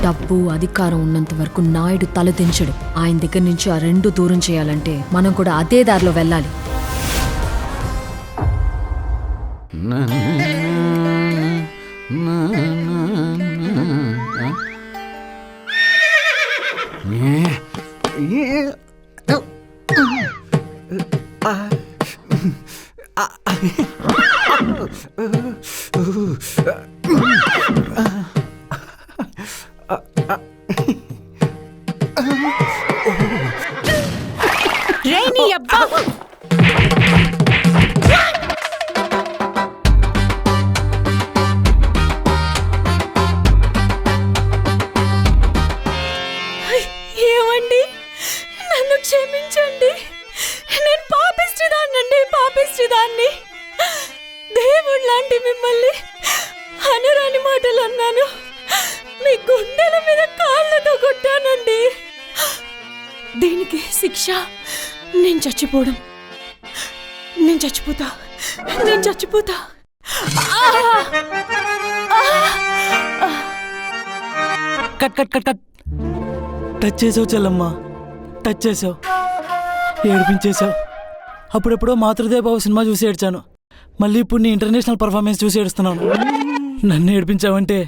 డబ్బు అధికారం ఉన్నంత వరకు నాయుడు తలదించడు. ఆయన దగ్గర నుంచి ఆ రెండు దూరం చేయాలంటే మనం కూడా అదే దారిలో వెళ్ళాలి. రేని అబ్బా ఏమండి, నన్ను క్షమించండి. నేను పాపిష్టిదాన్ని. దేవుడు లాంటి మిమ్మల్ని అనరాని మాటలు అన్నాను. మీ గుండెల మీద కాళ్ళతో కొట్టానండి. దీనికి శిక్ష నేను చచ్చిపోవడం. నేను చచ్చిపోతా. Cut cut cut cut. Touch చేసావు చెల్లమ్మ, టచ్ చేసావు, ఏడిపించేసావు. అప్పుడెప్పుడో మాతృదేవ సినిమా చూసి ఏడ్చాను, మళ్ళీ ఇప్పుడు నీ ఇంటర్నేషనల్ పర్ఫార్మెన్స్ చూసి ఏడుస్తున్నాను. నన్ను ఏడిపించావంటే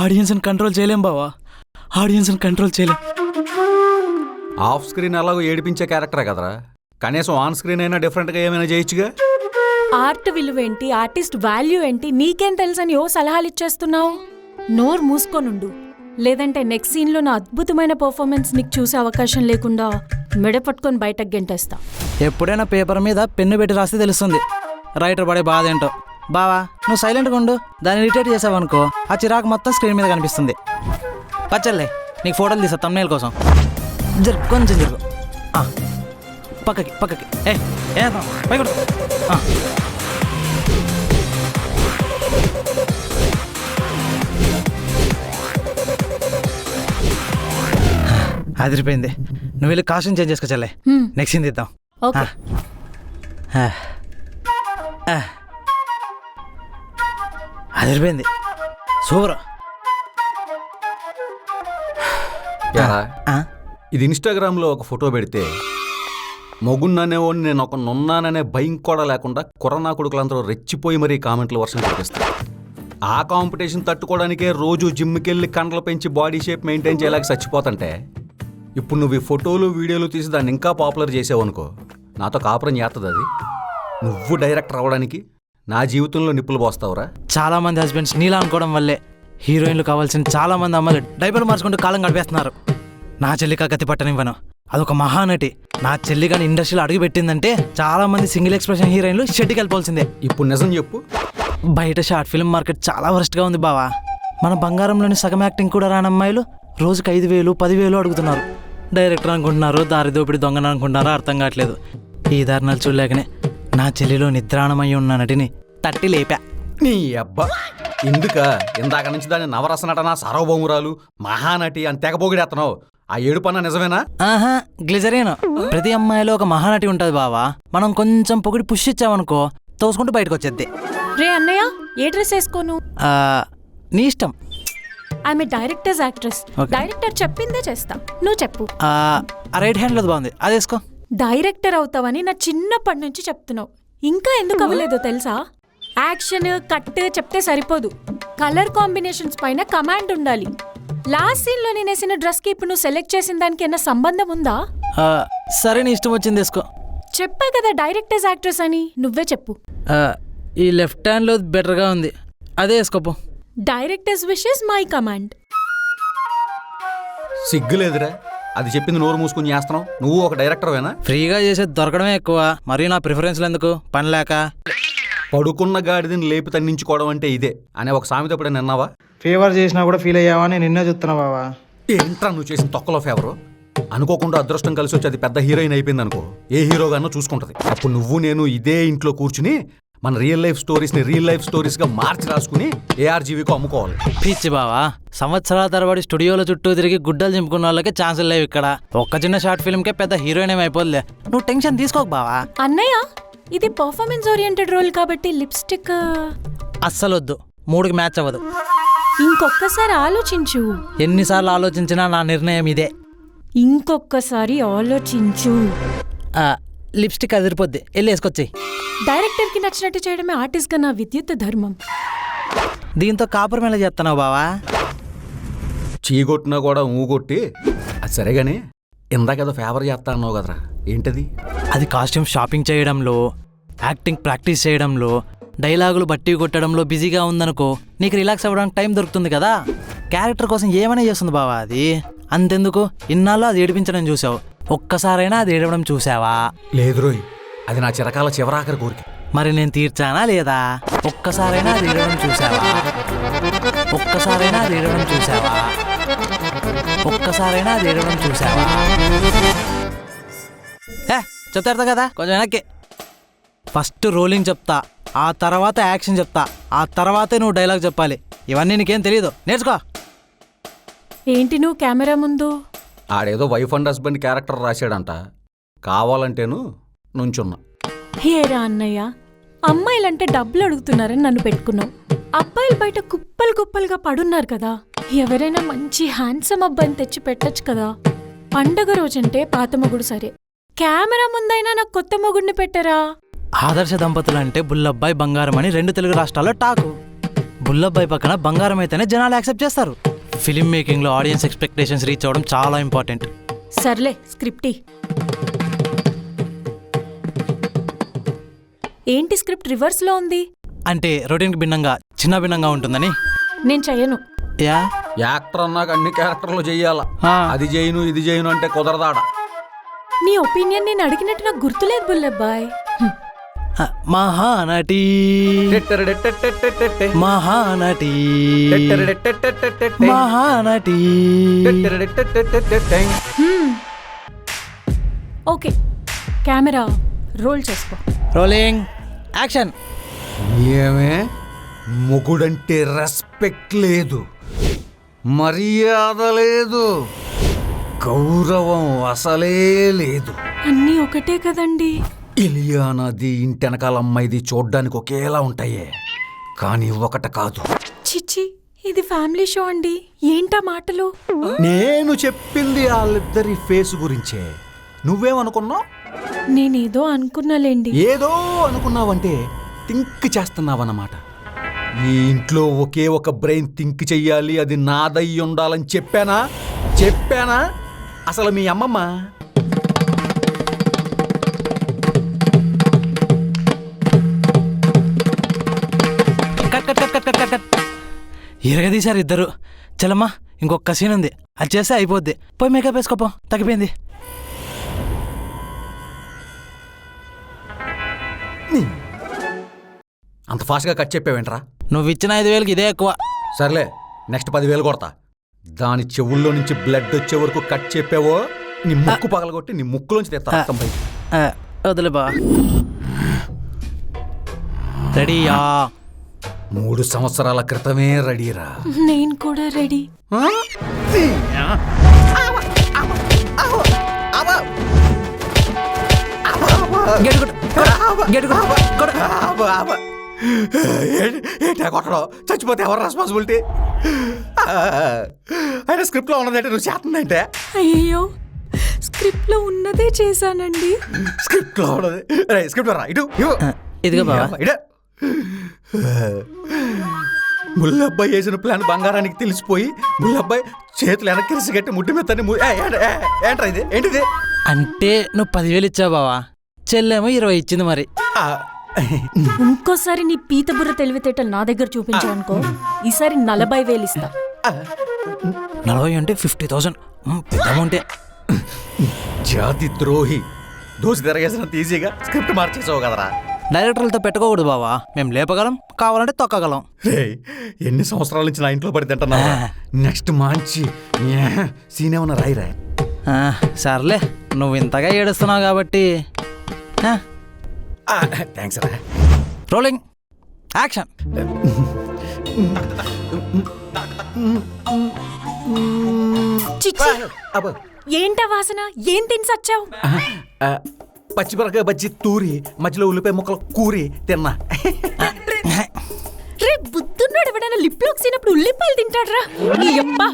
ఆడియన్స్ని కంట్రోల్ చేయలేం బావా, ఆడియన్స్ని కంట్రోల్ చేయలేం. ఆఫ్ స్క్రీన్ అలాగో ఏడిపించే క్యారెక్టరే కదరా, కనీసం ఆన్ స్క్రీన్ అయినా డిఫరెంట్గా ఏమైనా చేయొచ్చుగా. ఆర్ట్ విలువేంటి, ఆర్టిస్ట్ వాల్యూ ఏంటి నీకేం తెలుసని ఓ సలహాలు ఇచ్చేస్తున్నావు. నోరు మూసుకోనుండు, లేదంటే నెక్స్ట్ సీన్లో నా అద్భుతమైన పర్ఫార్మెన్స్ నీకు చూసే అవకాశం లేకుండా మెడ పట్టుకొని బయటకు గెంటేస్తా. ఎప్పుడైనా పేపర్ మీద పెన్ను పెట్టి రాస్తే తెలుస్తుంది రైటర్ పడే బాధ ఏంటో. బావా నువ్వు సైలెంట్గా ఉండు, దాన్ని ఇరిటేట్ చేసావనుకో ఆ చిరాకు మొత్తం స్క్రీన్ మీద కనిపిస్తుంది. పచ్చల్లే నీకు ఫోటోలు తీసా తమ్నేల్ కోసం. కొంచెం జరుగు, పక్కకి అదిరిపోయింది. నువ్వు వెళ్ళి కాస్ట్యూమ్ చేంజ్ చేసుకో చెల్లె, నెక్స్ట్ సీన్ తీద్దాం. అదిరిపోయింది, సూపర్. ఇది ఇన్స్టాగ్రామ్లో ఒక ఫోటో పెడితే మొగున్ననేవాడిని నేను ఒక నున్నాననే భయం కూడా లేకుండా కొరనా కొడుకులందరూ రెచ్చిపోయి మరీ కామెంట్లు వర్షం చూపిస్తారు. ఆ కాంపిటీషన్ తట్టుకోవడానికే రోజు జిమ్కి వెళ్ళి కండలు పెంచి బాడీ షేప్ మెయింటైన్ చేయలేక చచ్చిపోతుంటే ఇప్పుడు నువ్వు ఈ ఫోటోలు వీడియోలు తీసి దాన్ని ఇంకా పాపులర్ చేసావనుకో, నాతో కాపురం చేస్తుంది అది. నువ్వు డైరెక్టర్ అవ్వడానికి నా జీవితంలో నిప్పులు పోస్తావురా. చాలా మంది హస్బెండ్స్ నీలా అనుకోవడం వల్లే హీరోయిన్లు కావాల్సిన చాలా మంది అమ్మాయిలు డైపర్లు మార్చుకుంటూ కాలం గడిపేస్తున్నారు. నా చెల్లిక గతి పట్టనివ్వను, అదొక మహానటి. నా చెల్లి కానీ ఇండస్ట్రీలో అడుగు పెట్టిందంటే చాలా మంది సింగిల్ ఎక్స్ప్రెషన్ హీరోయిన్లు షెడ్కి వెళ్ళిపోవాల్సిందే. ఇప్పుడు నిజం చెప్పు, బయట షార్ట్ ఫిల్మ్ మార్కెట్ చాలా వరస్ట్గా ఉంది బావా. మన బంగారంలోని సగం యాక్టింగ్ కూడా రాని అమ్మాయిలు రోజుకి 5,000, 10,000 అడుగుతున్నారు. డైరెక్టర్ అనుకుంటున్నారు, దారి దోపిడి దొంగన అనుకుంటున్నారో అర్థం కావట్లేదు. ఈ దారుణాలు చూడలేకనే నా చెల్లిలో నిద్రాణమై ఉన్న నటిని తట్టి లేపా. నీ అబ్బా ఎందుక ఇందాక నుంచి దాన్ని నవరస నటన, సార్వభౌమురాలు, మహానటి అని తెగబోగిడేస్తున్నావు. ఆ ఏడుపన్నా నిజమేనా? ఆహా, గ్లిజరీన్. ప్రతి అమ్మాయిలో ఒక మహానటి ఉంటుంది బావా. మనం కొంచెం పొగిడి పుష్ ఇచ్చామనుకో తోసుకుంటూ బయటకు వచ్చేద్ది. రే అన్నయ్య, ఏ డ్రెస్ వేసుకోను? నీ ఇష్టం. ఆమె డైరెక్టర్స్ యాక్ట్రెస్, డైరెక్టర్ చెప్పిందే చేస్తా. నువ్వు చెప్పు. రైట్ హ్యాండ్ లో బాగుంది, అది వేసుకో. డైరెక్టర్ అవుతావని నా చిన్నప్పటి నుంచి చెప్తున్నావు, ఇంకా ఎందుకు అవ్వలేదో తెలుసా? యాక్షన్ కట్ చెప్తే సరిపోదు, కలర్ కాంబినేషన్స్ పైన కమాండ్ ఉండాలి. లాస్ట్ సీన్ లో నేను వేసిన డ్రెస్ కి ఇప్పుడు నువ్వు సెలెక్ట్ చేసిన దానికి ఏమైనా సంబంధం ఉందా? సరే నీ ఇష్టం వచ్చింది వేసుకో. చెప్పా కదా డైరెక్టర్స్ యాక్ట్రెస్ అని, నువ్వే చెప్పు. ఈ లెఫ్ట్ హ్యాండ్ లో బెటర్గా ఉంది, అదే వేసుకోపో. Directors wishes my command. సిగ్గులేదురా, అది చెప్పింది నోరు మూసుకుని చేస్తున్నావు. నువ్వు ఒక డైరెక్టర్వేనా? ఫ్రీగా చేసేది దొరకడమే ఎక్కువ, మరి నా ప్రిఫరెన్స్లు ఎందుకు? పని లేక పడుకున్న గాడిదని లేపి తన్నించుకోవడం అంటే ఇదే అనే ఒక సామెత ఎప్పుడైనా విన్నావా? ఫేవర్ చేసినా కూడా ఫీల్ అయ్యావని నిన్నే చెప్తున్నా బావా. ఏంట్రా నువ్వు చేసిన తొక్కలో ఫేవరు? అనుకోకుండా అదృష్టం కలిసి వచ్చి అది పెద్ద హీరోయిన్ అయిపోయింది అనుకో, ఏ హీరోగానో చూసుకుంటది. అప్పుడు నువ్వు నేను ఇదే ఇంట్లో కూర్చుని మన రియల్ లైఫ్ స్టోరీస్ని రియల్ లైఫ్ స్టోరీస్గా మార్చి రాసుకుని ARGVకు అమ్ముకోవాలి. పిచ్చి బావా, సంవత్సరాల తరబడి స్టూడియోల చుట్టూ తిరిగి గుడ్డలు చింపుకున్న వాళ్ళకి ఛాన్సులు లేవు ఇక్కడ. ఒక్క చిన్న షార్ట్ ఫిల్మ్కే పెద్ద హీరోయిన్ ఏమైపోద్లే, నువ్వు టెన్షన్ తీసుకోకు బావా. అన్నయ్య, ఇది పర్ఫార్మెన్స్ ఓరియంటెడ్ రోల్ కాబట్టి లిప్స్టిక్ అస్సలొద్దు, 3కి మ్యాచ్ అవ్వదు. ఇంకొక్కసారి ఆలోచించు. ఎన్నిసార్లు ఆలోచించినా నా నిర్ణయం ఇదే. ఇంకొక్కసారి ఆలోచించు. లిప్స్టిక్ అదిరిపోద్ది, వెళ్ళి వేసుకొచ్చేయి. డైరెక్టర్కి నచ్చినట్టు చేయడమే ఆర్టిస్ట్గా నా విద్యుత్ ధర్మం. దీంతో కాపురం ఎలా చేస్తున్నావు బావా? చీగొట్టినా కూడా ఊగొట్టి అది సరేగాని ఇందాకేదో ఫేవర్ చేస్తా అన్నావు కదరా, ఏంటది? అది కాస్ట్యూమ్ షాపింగ్ చేయడంలో, యాక్టింగ్ ప్రాక్టీస్ చేయడంలో, డైలాగులు బట్టి కొట్టడంలో బిజీగా ఉందనుకో, నీకు రిలాక్స్ అవ్వడానికి టైం దొరుకుతుంది కదా. క్యారెక్టర్ కోసం ఏమైనా చేస్తుంది బావా అది. అంతెందుకు, ఇన్నాళ్ళు అది ఏడిపించడం చూసావు, ఒక్కసారైనా అది ఏడవడం చూసావా? లేదు రోయ్, అది నా చిరకాల చివరాఖరి కోరిక. మరి నేను తీర్చానా లేదా? ఒక్కసారైనా అది ఏడవడం చూసావా? ఒక్కసారైనా అది ఏడవడం చూసావా? ఒక్కసారైనా అది ఏడవడం చూసావా? చెప్తారు కదా, కొంచెం వెనక్కి. ఫస్ట్ రోలింగ్ చెప్తా, ఆ తర్వాత యాక్షన్ చెప్తా, ఆ తర్వాతే నువ్వు డైలాగ్ చెప్పాలి. ఇవన్నీ నీకేం తెలియదు, నేర్చుకో. ఏంటి నువ్వు కెమెరా ముందు? ఆడేదో వైఫ్ అండ్ హస్బెండ్ క్యారెక్టర్ రాశాడంట, కావాలంటేను నుంచున్నా. హేరా అన్నయ్య, అమ్మాయిలంటే డబ్బులు అడుగుతున్నారని నన్ను పెట్టుకున్నావు. అబ్బాయిలు బయట కుప్పలు కుప్పలుగా పడున్నారు కదా, ఎవరైనా మంచి హ్యాండ్సమ్ అబ్బాయిని తెచ్చి పెట్టచ్చు కదా. పండగ రోజంటే పాత మొగుడు సరే, కెమెరా ముందైనా నాకు కొత్త మొగుడిని పెట్టరా. ఆదర్శ దంపతులు అంటే బుల్లబ్బాయి బంగారం అని 2 తెలుగు రాష్ట్రాల్లో టాకు. బుల్లబ్బాయి పక్కన బంగారం అయితేనే జనాలు యాక్సెప్ట్ చేస్తారు. ఫిల్మ్ మేకింగ్లో ఆడియన్స్ ఎక్స్పెక్టేషన్స్ రీచ్ అవ్వడం చాలా ఇంపార్టెంట్. సర్లే స్క్రిప్ట్. ఏంటి స్క్రిప్ట్ రివర్స్లో ఉంది? అంటే రొటీన్కి భిన్నంగా చిన్న భిన్నంగా ఉంటుందని. నేను చెయ్యను. యా యాక్టర్ అన్నాక అన్ని క్యారెక్టర్లు చెయ్యాలా, ఆ. అది చేయను ఇది చేయను అంటే కుదరదాడ. నీ ఒపీనియన్ నేను అడిగినట్టు నాకు గుర్తులేదు Bullabbai. Mahanati Mahanati Mahanati. Okay, camera roll చేసుకో. Rolling action. ఏమే మొగుడంటే రెస్పెక్ట్ లేదు, మర్యాద లేదు, గౌరవం అసలే లేదు. అన్నీ ఒకటే కదండి. ఇలియానాది ఇంటెనకాల అమ్మాయిది చూడ్డానికి ఒకేలా ఉంటాయే, కానీ ఒకట కాదు. చిచ్చి, ఇది ఫ్యామిలీ షో అండి, ఏంటా మాటలు? నేను చెప్పింది వాళ్ళిద్దరి ఫేస్ గురించే. నువ్వేమనుకున్నావు? నేనేదో అనుకున్నాలేండి. ఏదో అనుకున్నావంటే థింక్ చేస్తున్నావన్నమాట. ఈ ఇంట్లో ఒకే ఒక బ్రెయిన్ థింక్ చెయ్యాలి, అది నాదయ్యి ఉండాలని చెప్పానా? అసలు మీ అమ్మమ్మ ఎరగదీశారు ఇద్దరు. చలమ్మా, ఇంకొక సీన్ ఉంది, అది చేస్తే అయిపోద్ది. పోయి మేకప్ వేసుకోపో, తగ్గిపోయింది. అంత ఫాస్ట్గా కట్ చెప్పావేంట్రా? నువ్వు ఇచ్చిన 5,000కి ఇదే ఎక్కువ. సర్లే, నెక్స్ట్ 10,000 కొడతా. దాని చెవుల్లో నుంచి బ్లడ్ వచ్చే వరకు కట్ చెప్పావో నీ ముక్కు పగలగొట్టి నీ ముక్కులోంచి తెస్తా రక్తం బయట. వదిలే బా. రెడీయా? 3 సంవత్సరాల క్రితమే రెడీరా. నేను కూడా రెడీ. ఏంటా కొట్టడం? చచ్చిపోతే ఎవరు రెస్పాన్సిబిలిటీ? అయినా స్క్రిప్ట్లో ఉన్నదంటే నువ్వు చేస్తుందంటే. అయ్యో, స్క్రిప్ట్ లో ఉన్నదే చేశానండి. స్క్రిప్ట్లో ఉన్నది స్క్రిప్ట్ రా ఇటు ఇదిగో బావా. ఇటు. ముల్లబ్బాయి వేసిన ప్లాన్ బంగారానికి తెలిసిపోయి ముల్లబ్బాయి చేతులు వెనక్కి గట్టి ముట్టి మెత్తని ఏంట్రా ఇది? ఏంటిది? అంటే నువ్వు 10,000 ఇచ్చావు బావా, చెల్లేమో 20 ఇచ్చింది. మరి ఇంకోసారి నీ పీత బుర్ర తెలివితేటలు నా దగ్గర చూపించావనుకో, ఈసారి 40,000 ఇస్తా. 40 అంటే 50,000, పెద్ద అమౌంటే. జాతి ద్రోహి, దోసి తిరగేసినంత ఈజీగా స్క్రిప్ట్ మార్చేసావు కదరా. డైరెక్టర్లతో పెట్టుకోకూడదు బావా, మేము లేపగలం, కావాలంటే తొక్కగలం. రే, ఎన్ని సంవత్సరాల నుంచి నా ఇంట్లో పడి తింటున్నా. నెక్స్ట్ మంచి సీన్ ఏమన్నా రాయిరా. సర్లే, నువ్వు ఇంతగా ఏడుస్తున్నావు కాబట్టి. థ్యాంక్స్ రా. Rolling action. చిచ్చి, ఏంటా వాసన? ఏం తిని సచ్చావు? పచ్చిమిరకాయ బజ్జి తూరి మధ్యలో ఉల్లిపాయ ముక్కలు కూరి తిన్నా. రే బుద్ధున్నాడు, ఎవడైనా లిప్ లాక్ సీనప్పుడు ఉల్లిపాయలు తింటాడ్రా నీ అబ్బా.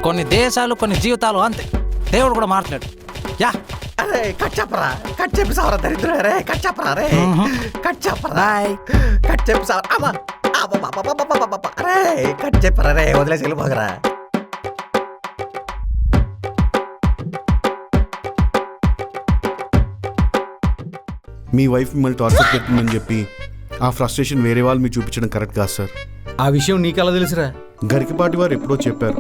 కొన్ని దేశాలు కొన్ని జీవితాలు అంతే, దేవుడు కూడా మాట్లాడు. యా అరే కట్ చెప్పరా, కట్ చెప్పి సావరా దరిద్ర, రే కట్ చెప్పరా, రే కట్ చెప్పరా, కట్ చెప్పి సావరా. అమ్మా అరే కట్ చెప్పరా, రే వదిలేసి వెళ్ళిపోగరా. మీ వైఫ్ మిమ్మల్ని టార్చర్ పెడుతుందని చెప్పి ఆ ఫ్రస్ట్రేషన్ వేరే వాళ్ళు మీరు చూపించడం కరెక్ట్ కాదు సార్. ఆ విషయం నీకెలా తెలుసురా? గరికపాటి వారు ఎప్పుడో చెప్పారు,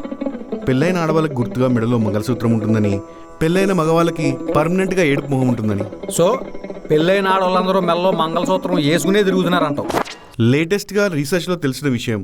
పెళ్ళైన ఆడవాళ్ళకి గుర్తుగా మెడలో మంగళసూత్రం ఉంటుందని, పెళ్ళైన మగవాళ్ళకి పర్మనెంట్గా ఏడుపు మొహం ఉంటుందని. సో పెళ్ళైన ఆడవాళ్ళందరూ మెల్లో మంగళసూత్రం వేసుకునే తిరుగుతున్నారంటావు. లేటెస్ట్గా రీసెర్చ్లో తెలిసిన విషయం.